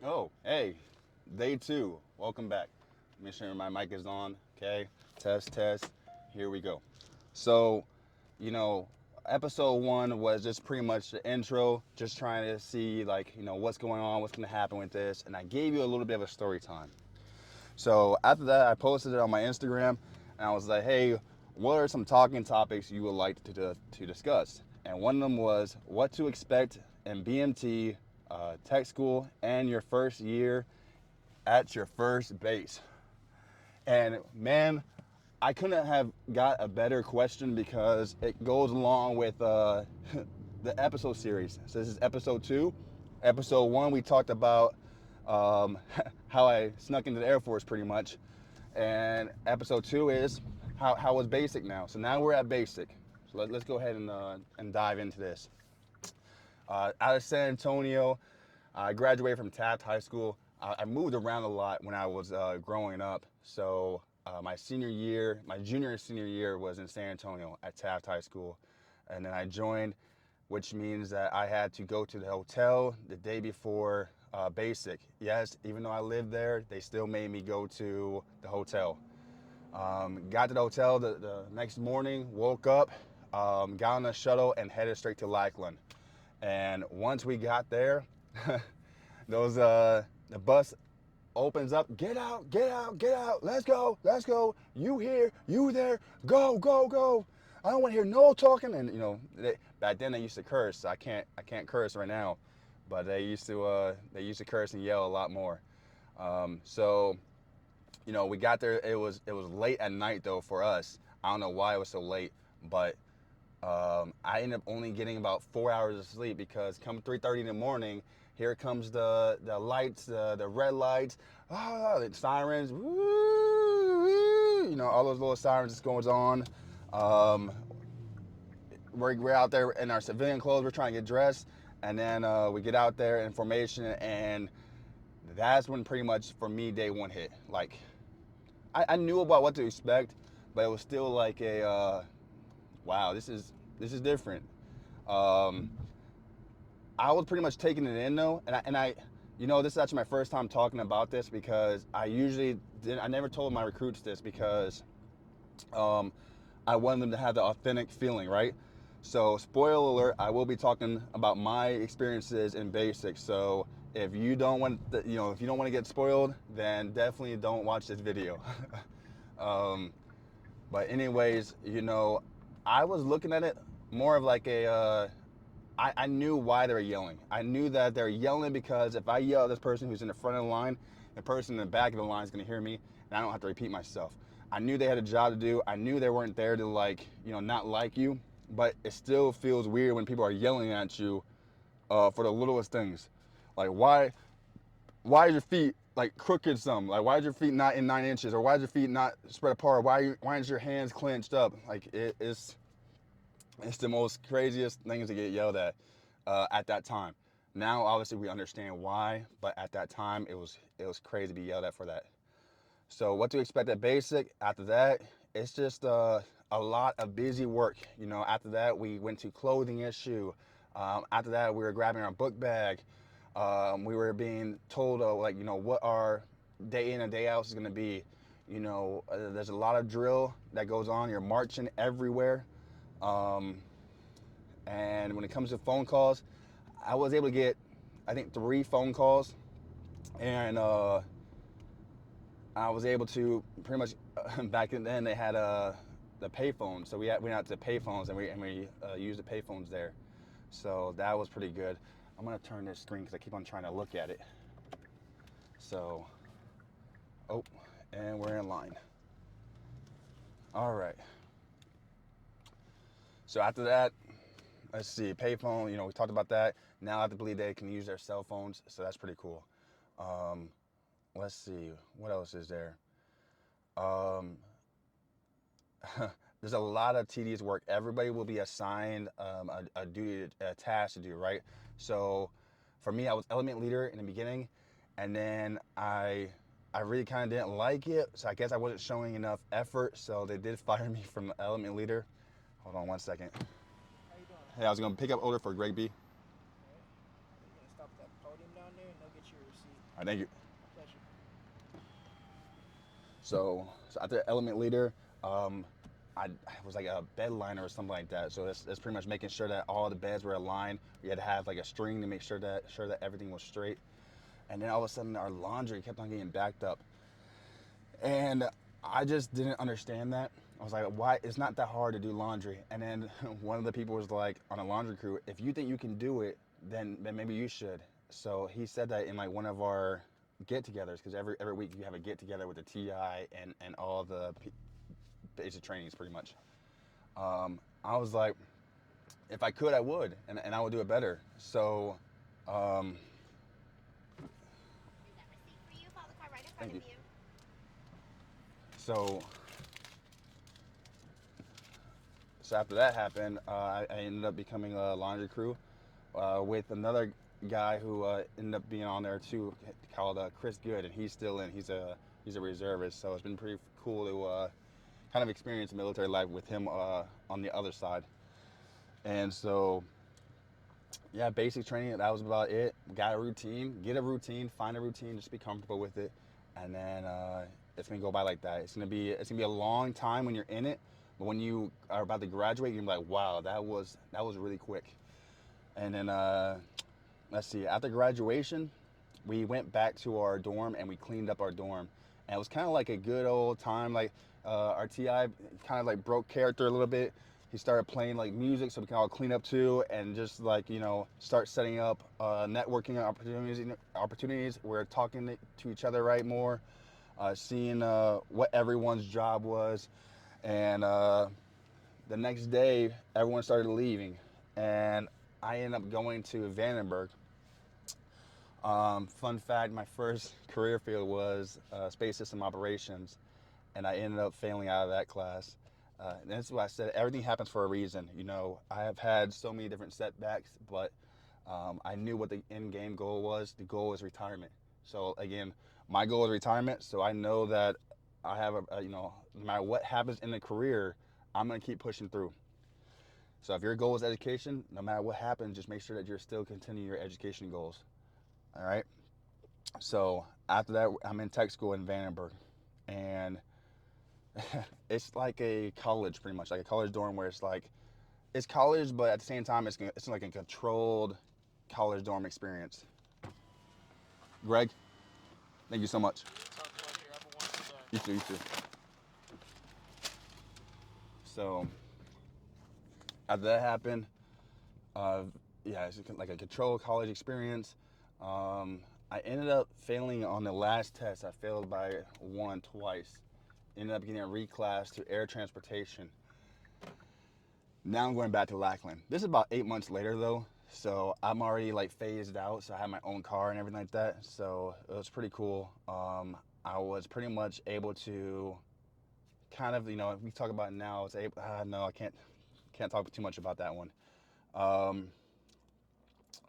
Oh, hey, day two. Welcome back. Make sure my mic is on. Okay, test, test. Here we go. So, you know, episode one was just pretty much the intro, just trying to see, like, what's going on, what's going to happen with this. And I gave you a little bit of a story time. So, after that, I posted it on my Instagram and I was like, hey, what are some talking topics you would like to discuss? And one of them was what to expect in BMT, tech school, and your first year at your first base. And man, I couldn't have got a better question because it goes along with the episode series. So this is episode two. Episode one, we talked about um, how I snuck into the Air Force pretty much. And episode two is how was basic now. So now we're at basic. So let's go ahead and dive into this. Out of San Antonio, I graduated from Taft High School. I moved around a lot when I was growing up. So my senior year, my junior and senior year was in San Antonio at Taft High School. And then I joined, which means that I had to go to the hotel the day before basic. Yes, even though I lived there, they still made me go to the hotel. Got to the hotel the next morning, woke up, got on the shuttle, and headed straight to Lackland. And once we got there, those the bus opens up. Get out! Get out! Get out! Let's go! Let's go! You here? You there? Go! Go! Go! I don't want to hear no talking. And back then they used to curse. I can't curse right now, but they used to curse and yell a lot more. So we got there. It was late at night though for us. I don't know why it was so late, but I ended up only getting about 4 hours of sleep because come 3:30 in the morning, here comes the lights, the red lights, the sirens, woo, woo, all those little sirens that goes on. Um, we're out there in our civilian clothes. We're trying to get dressed, and then we get out there in formation, and that's when pretty much for me day one hit. Like I knew about what to expect, but it was still like a wow, this is different. Um, I was pretty much taking it in though, and this is actually my first time talking about this because I never told my recruits this because um, I wanted them to have the authentic feeling, right? So, spoiler alert, I will be talking about my experiences in basics. So, if you don't if you don't want to get spoiled, then definitely don't watch this video. um, but anyways, I was looking at it more of like I knew why they were yelling. I knew that they're yelling because if I yell at this person who's in the front of the line, the person in the back of the line is going to hear me, and I don't have to repeat myself. I knew they had a job to do. I knew they weren't there to not like you, but it still feels weird when people are yelling at you for the littlest things, like why is your feet like crooked some? Like why is your feet not in 9 inches, or why is your feet not spread apart? Why is your hands clenched up? Like it's the most craziest things to get yelled at that time. Now, obviously, we understand why, but at that time, it was crazy to be yelled at for that. So, what to expect at basic? After that, it's just a lot of busy work. After that, we went to clothing issue. After that, we were grabbing our book bag. We were being told, what our day in and day out is going to be. There's a lot of drill that goes on. You're marching everywhere. Um, and when it comes to phone calls, I was able to get, I think, 3 phone calls, and I was able to pretty much back then they had the payphones, so we went out to payphones and we used the payphones there, so that was pretty good. I'm gonna turn this screen because I keep on trying to look at it. So, oh, and we're in line. All right. So after that, let's see, payphone. We talked about that. Now I have to believe they can use their cell phones, so that's pretty cool. Um, let's see, what else is there? Um, there's a lot of tedious work. Everybody will be assigned a duty, a task to do, right? So for me, I was element leader in the beginning, and then I really kind of didn't like it, so I guess I wasn't showing enough effort, so they did fire me from the element leader. Hold on one second. How you doing? Hey, I was gonna pick up order for Greg B. Alright. You're gonna stop at that podium down there and they'll get you a receipt. All right, thank you. Pleasure. So after element leader, um, I was like a bed liner or something like that. So that's pretty much making sure that all the beds were aligned. We had to have like a string to make sure that everything was straight. And then all of a sudden, our laundry kept on getting backed up, and I just didn't understand that. I was like, why? It's not that hard to do laundry. And then one of the people was like, on a laundry crew, if you think you can do it, then maybe you should. So he said that in like one of our get-togethers, because every week you have a get-together with the TI and all the basic trainings, pretty much. I was like, if I could, I would, and I would do it better. So, um, Here's that receipt for you. Follow the car right in front thank of you. you. So, so after that happened, I ended up becoming a laundry crew with another guy who ended up being on there too, called Chris Good, and he's still in. He's a reservist, so it's been pretty cool to kind of experience military life with him on the other side. And so, yeah, basic training. That was about it. Got a routine. Get a routine. Find a routine. Just be comfortable with it, and then it's gonna go by like that. It's gonna be a long time when you're in it, but when you are about to graduate, you're gonna be like, wow, that was really quick. And then let's see. After graduation, we went back to our dorm and we cleaned up our dorm, and it was kind of like a good old time. Like our TI kind of like broke character a little bit. He started playing like music so we can all clean up too, and just like start setting up networking opportunities. We're talking to each other right more, seeing what everyone's job was, and the next day everyone started leaving, and I ended up going to Vandenberg. Fun fact: my first career field was space system operations, and I ended up failing out of that class. And that's why I said everything happens for a reason. I have had so many different setbacks, but I knew what the end game goal was. The goal is retirement. So again, my goal is retirement. So I know that I have no matter what happens in the career, I'm gonna keep pushing through. So if your goal is education, no matter what happens, just make sure that you're still continuing your education goals. All right. So after that, I'm in tech school in Vandenberg, and it's like a college, pretty much like a college dorm where it's college, but at the same time, it's like a controlled college dorm experience. Greg, thank you so much. It's our pleasure. Have a wonderful day. You too, you too. So after that happened, uh, yeah, it's like a controlled college experience. I ended up failing on the last test. I failed by one twice. Ended up getting reclassed to air transportation. Now I'm going back to Lackland. This is about 8 months later though, so I'm already like phased out. So I have my own car and everything like that. So it was pretty cool. I was pretty much able to kind of, we talk about it now. It's able. No, I can't talk too much about that one. Um,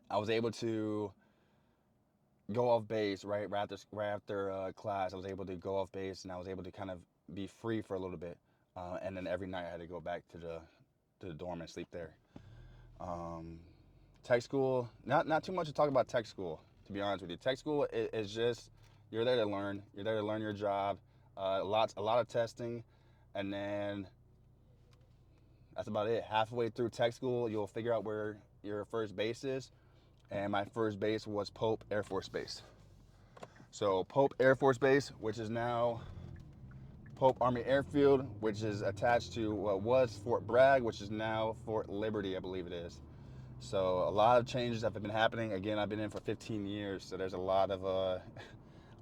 I was able to go off base right after class. I was able to go off base and I was able to kind of be free for a little bit. And then every night I had to go back to the dorm and sleep there. Um, Tech school, not too much to talk about tech school. To be honest with you, tech school is just you're there to learn. You're there to learn your job. A lot of testing, and then that's about it. Halfway through tech school, you'll figure out where your first base is. And my first base was Pope Air Force Base. So Pope Air Force Base, which is now Pope Army Airfield, which is attached to what was Fort Bragg, which is now Fort Liberty, I believe it is. So a lot of changes have been happening. Again, I've been in for 15 years, so there's a lot of a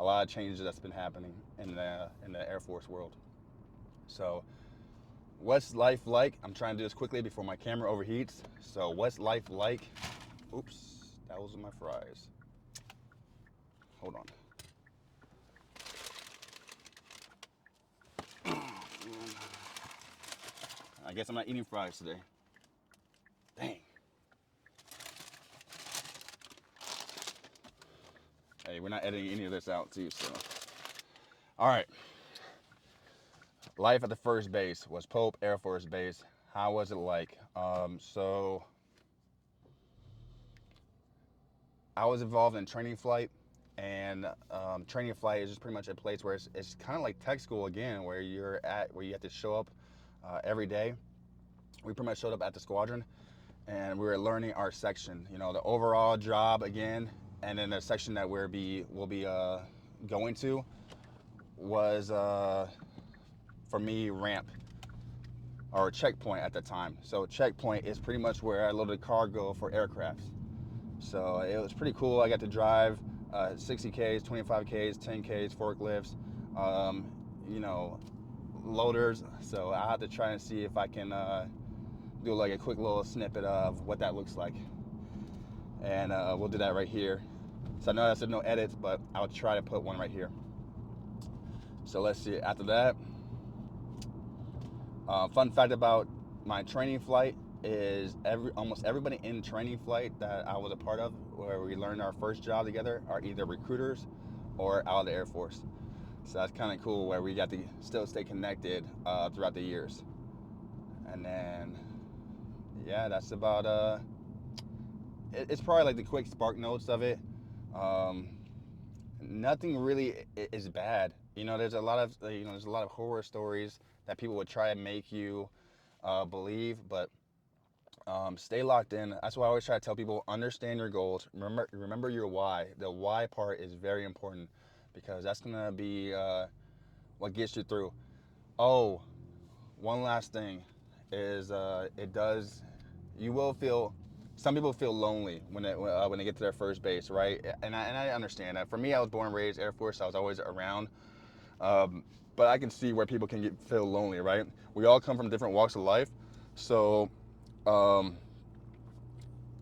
lot of changes that's been happening in the Air Force world. So what's life like? I'm trying to do this quickly before my camera overheats. So what's life like? Oops, that was my fries. Hold on. I guess I'm not eating fries today. Dang. Hey, we're not editing any of this out too, so. All right. Life at the first base was Pope Air Force Base. How was it like? So I was involved in training flight, And training flight is just pretty much a place where it's kind of like tech school again, where where you have to show up every day. We pretty much showed up at the squadron, and we were learning our section. You know, the overall job again, and then the section that we'll be going to was for me ramp or checkpoint at the time. So checkpoint is pretty much where I loaded cargo for aircrafts. So it was pretty cool. I got to drive 60Ks, 25Ks, 10Ks, forklifts, um, you know, loaders. So I have to try and see if I can do like a quick little snippet of what that looks like. And we'll do that right here. So I know I said no edits, but I'll try to put one right here. So let's see. After that, fun fact about my training flight is almost everybody in training flight that I was a part of, where we learned our first job together, are either recruiters or out of the Air Force. So that's kind of cool, where we got to still stay connected throughout the years. And then, yeah, that's about it's probably like the quick spark notes of it. Um, Nothing really is bad. You know, there's a lot of there's a lot of horror stories that people would try to make you believe, but stay locked in. That's why I always try to tell people: understand your goals. Remember your why. The why part is very important, because that's gonna be what gets you through. Oh, one last thing is it does. You will feel. Some people feel lonely when they get to their first base, right? And I understand that. For me, I was born and raised Air Force. So I was always around. But I can see where people can feel lonely, right? We all come from different walks of life, so um,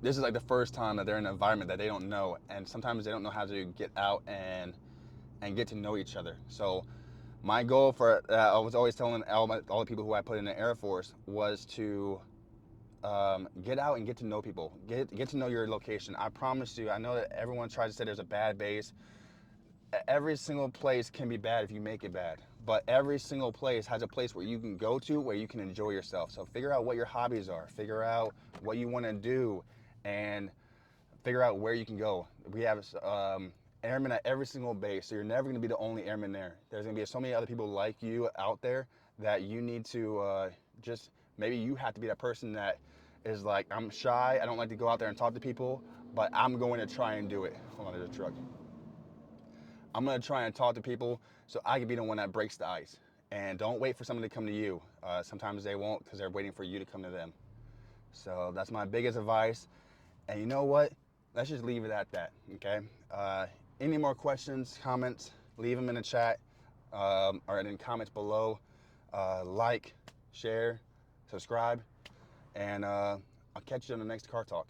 this is like the first time that they're in an environment that they don't know, and sometimes they don't know how to get out and get to know each other. So my goal for I was always telling all the people who I put in the Air Force was to get out and get to know people, get to know your location. I promise you, I know that everyone tries to say there's a bad base. Every single place can be bad if you make it bad, but every single place has a place where you can go to where you can enjoy yourself. So figure out what your hobbies are, figure out what you want to do, and figure out where you can go. We have airmen at every single base, so you're never going to be the only airman there. There's going to be so many other people like you out there that you need to just, maybe you have to be that person that is like, I'm shy, I don't like to go out there and talk to people, but I'm going to try and do it. Hold on, there's a truck. I'm gonna try and talk to people so I can be the one that breaks the ice. And don't wait for someone to come to you. Sometimes they won't, because they're waiting for you to come to them. So that's my biggest advice. And you know what? Let's just leave it at that, okay? Any more questions, comments, leave them in the chat or in comments below. Like, share, subscribe, and I'll catch you on the next Car Talk.